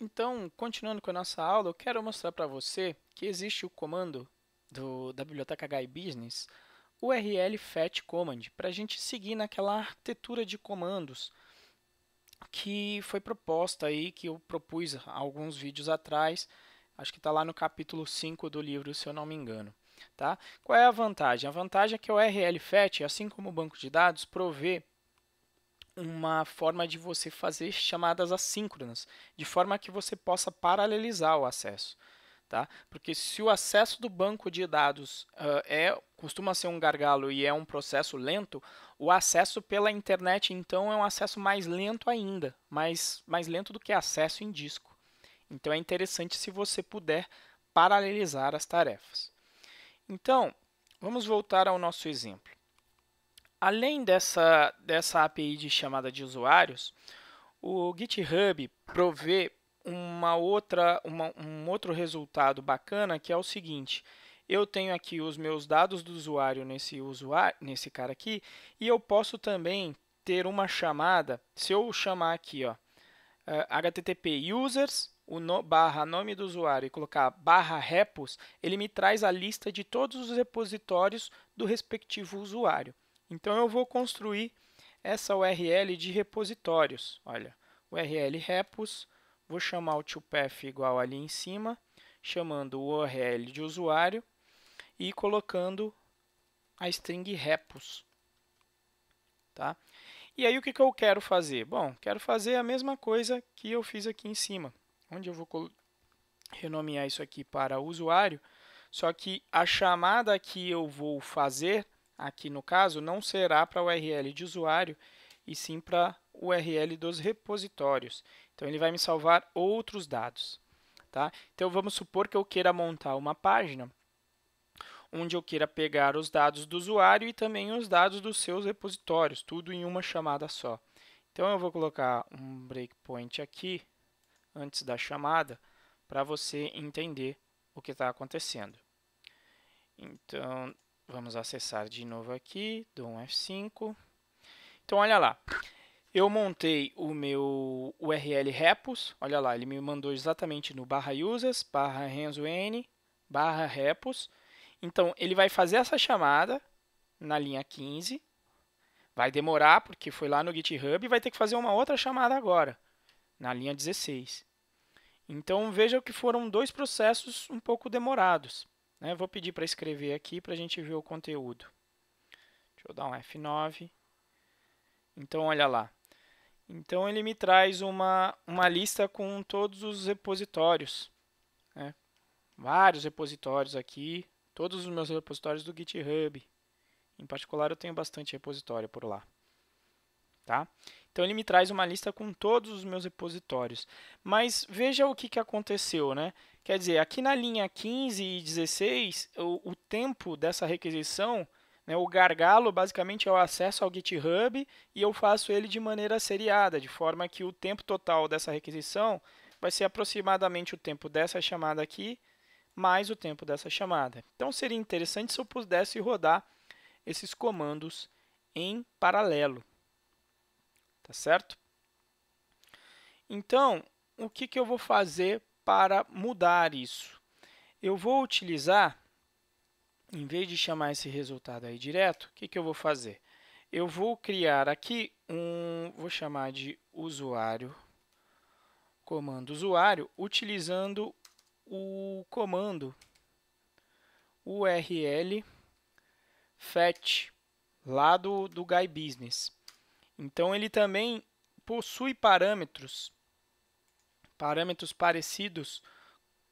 Então, continuando com a nossa aula, eu quero mostrar para você que existe o comando da biblioteca HiBusiness, o URL fetch command, para a gente seguir naquela arquitetura de comandos que foi proposta aí, que eu propus há alguns vídeos atrás. Acho que está lá no capítulo 5 do livro, se eu não me engano. Tá? Qual é a vantagem? A vantagem é que o URL fetch, assim como o banco de dados, provê uma forma de você fazer chamadas assíncronas, de forma que você possa paralelizar o acesso. Tá? Porque se o acesso do banco de dados costuma ser um gargalo e é um processo lento, o acesso pela internet então é um acesso mais lento ainda, mais lento do que acesso em disco. Então é interessante se você puder paralelizar as tarefas. Então, vamos voltar ao nosso exemplo. Além dessa API de chamada de usuários, o GitHub provê um outro resultado bacana, que é o seguinte: eu tenho aqui os meus dados do usuário, nesse cara aqui, e eu posso também ter uma chamada. Se eu chamar aqui, ó, http users, barra nome do usuário e colocar barra repos, ele me traz a lista de todos os repositórios do respectivo usuário. Então eu vou construir essa URL de repositórios. Olha, URL repos, vou chamar o toPath igual ali em cima, chamando o URL de usuário e colocando a string repos. Tá? E aí o que eu quero fazer? Bom, quero fazer a mesma coisa que eu fiz aqui em cima, onde eu vou renomear isso aqui para usuário, só que a chamada que eu vou fazer aqui no caso não será para o URL de usuário, e sim para o URL dos repositórios. Então ele vai me salvar outros dados. Tá? Então vamos supor que eu queira montar uma página onde eu queira pegar os dados do usuário e também os dados dos seus repositórios, tudo em uma chamada só. Então eu vou colocar um breakpoint aqui antes da chamada para você entender o que está acontecendo. Então vamos acessar de novo aqui, dou um F5. Então olha lá, eu montei o meu URL repos, olha lá, ele me mandou exatamente no barra users, barra renzoN, barra repos. Então ele vai fazer essa chamada na linha 15, vai demorar porque foi lá no GitHub e vai ter que fazer uma outra chamada agora, na linha 16. Então veja que foram dois processos um pouco demorados. Né? Vou pedir para escrever aqui para a gente ver o conteúdo. Deixa eu dar um F9. Então olha lá. Então ele me traz uma lista com todos os repositórios. Né? Vários repositórios aqui. Todos os meus repositórios do GitHub. Em particular eu tenho bastante repositório por lá. Tá? Então ele me traz uma lista com todos os meus repositórios. Mas veja o que aconteceu, né? Quer dizer, aqui na linha 15 e 16, o tempo dessa requisição, né, o gargalo basicamente é o acesso ao GitHub e eu faço ele de maneira seriada, de forma que o tempo total dessa requisição vai ser aproximadamente o tempo dessa chamada aqui, mais o tempo dessa chamada. Então seria interessante se eu pudesse rodar esses comandos em paralelo. Tá certo? Então, o que eu vou fazer para mudar isso? Eu vou utilizar, em vez de chamar esse resultado aí direto, o que eu vou fazer? Eu vou criar aqui vou chamar de usuário, comando usuário, utilizando o comando URL fetch lá do GuiBusiness. Então ele também possui parâmetros parecidos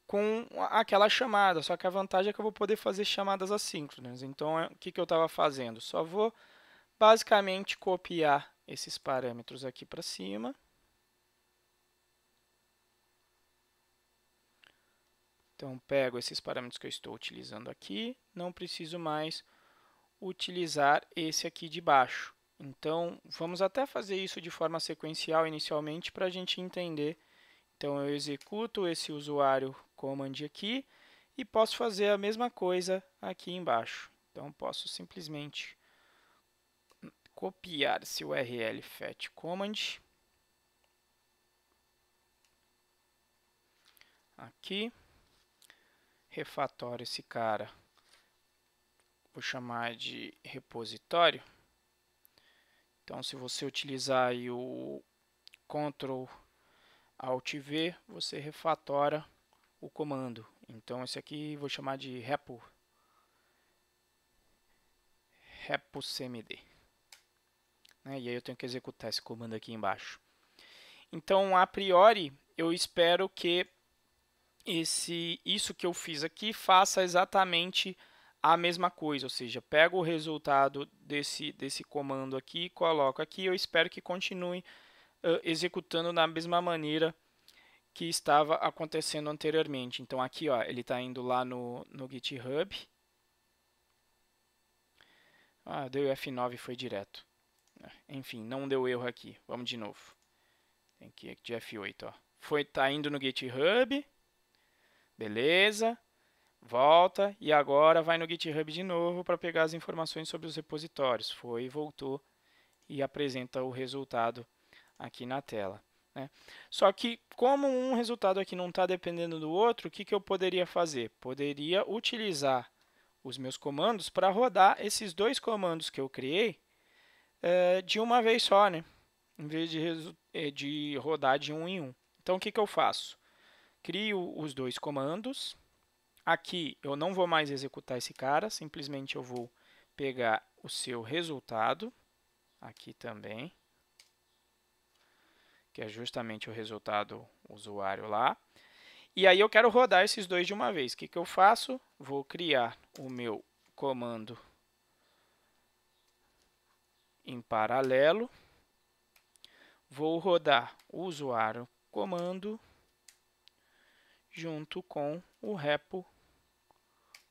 com aquela chamada, só que a vantagem é que eu vou poder fazer chamadas assíncronas. Então, o que eu estava fazendo? Só vou basicamente copiar esses parâmetros aqui para cima. Então, pego esses parâmetros que eu estou utilizando aqui, não preciso mais utilizar esse aqui de baixo. Então, vamos até fazer isso de forma sequencial inicialmente para a gente entender. Então, eu executo esse usuário command aqui e posso fazer a mesma coisa aqui embaixo. Então, posso simplesmente copiar esse URL fetch command. aqui, refatório esse cara, vou chamar de repositório. Então, se você utilizar aí o Ctrl Alt V, você refatora o comando. Então, esse aqui vou chamar de repocmd. Né? E aí eu tenho que executar esse comando aqui embaixo. Então, a priori, eu espero que isso que eu fiz aqui faça exatamente a mesma coisa, ou seja, pego o resultado desse comando aqui, coloco aqui, eu espero que continue executando da mesma maneira que estava acontecendo anteriormente. Então aqui, ó, ele está indo lá no GitHub. Deu F9 e foi direto. Enfim, não deu erro aqui. Vamos de novo. Tem que ir de F8, ó. Tá indo no GitHub. Beleza. Volta e agora vai no GitHub de novo para pegar as informações sobre os repositórios. Foi, voltou e apresenta o resultado aqui na tela. Né? Só que, como um resultado aqui não está dependendo do outro, o que eu poderia fazer? Poderia utilizar os meus comandos para rodar esses dois comandos que eu criei de uma vez só, né? Em vez de rodar de um em um. Então, o que eu faço? Crio os dois comandos. Aqui eu não vou mais executar esse cara, simplesmente eu vou pegar o seu resultado, aqui também, que é justamente o resultado usuário lá. E aí eu quero rodar esses dois de uma vez. O que eu faço? Vou criar o meu comando em paralelo. Vou rodar o usuário comando junto com o repo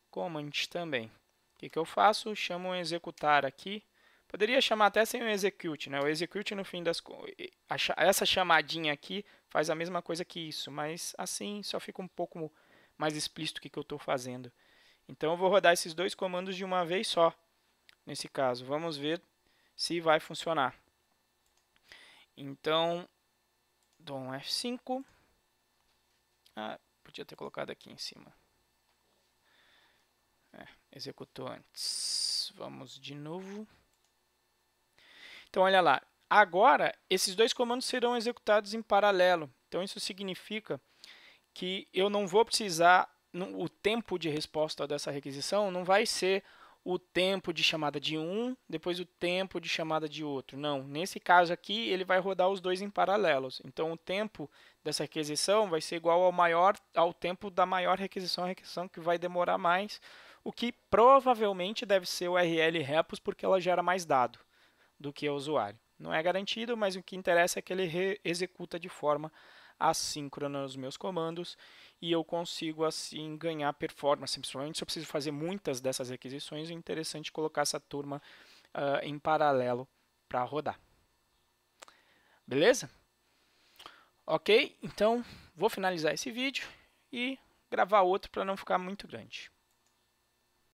command também. O que eu faço? Chamo um executar aqui. Poderia chamar até sem o execute, né? O execute no fim das contas, essa chamadinha aqui faz a mesma coisa que isso, mas assim só fica um pouco mais explícito o que eu estou fazendo. Então eu vou rodar esses dois comandos de uma vez só. Nesse caso, vamos ver se vai funcionar. Então, dou um F5. Podia ter colocado aqui em cima. Executou antes. Vamos de novo. Então, olha lá. Agora, esses dois comandos serão executados em paralelo. Então, isso significa que eu não vou precisar, o tempo de resposta dessa requisição não vai ser o tempo de chamada de um, depois o tempo de chamada de outro. Não, nesse caso aqui, ele vai rodar os dois em paralelos. Então, o tempo dessa requisição vai ser igual ao tempo da maior requisição, a requisição que vai demorar mais, o que provavelmente deve ser o URL repos, porque ela gera mais dado do que o usuário. Não é garantido, mas o que interessa é que ele executa de forma assíncrona os meus comandos e eu consigo assim ganhar performance. Principalmente se eu preciso fazer muitas dessas requisições, é interessante colocar essa turma em paralelo para rodar. Beleza? Ok, então vou finalizar esse vídeo e gravar outro para não ficar muito grande.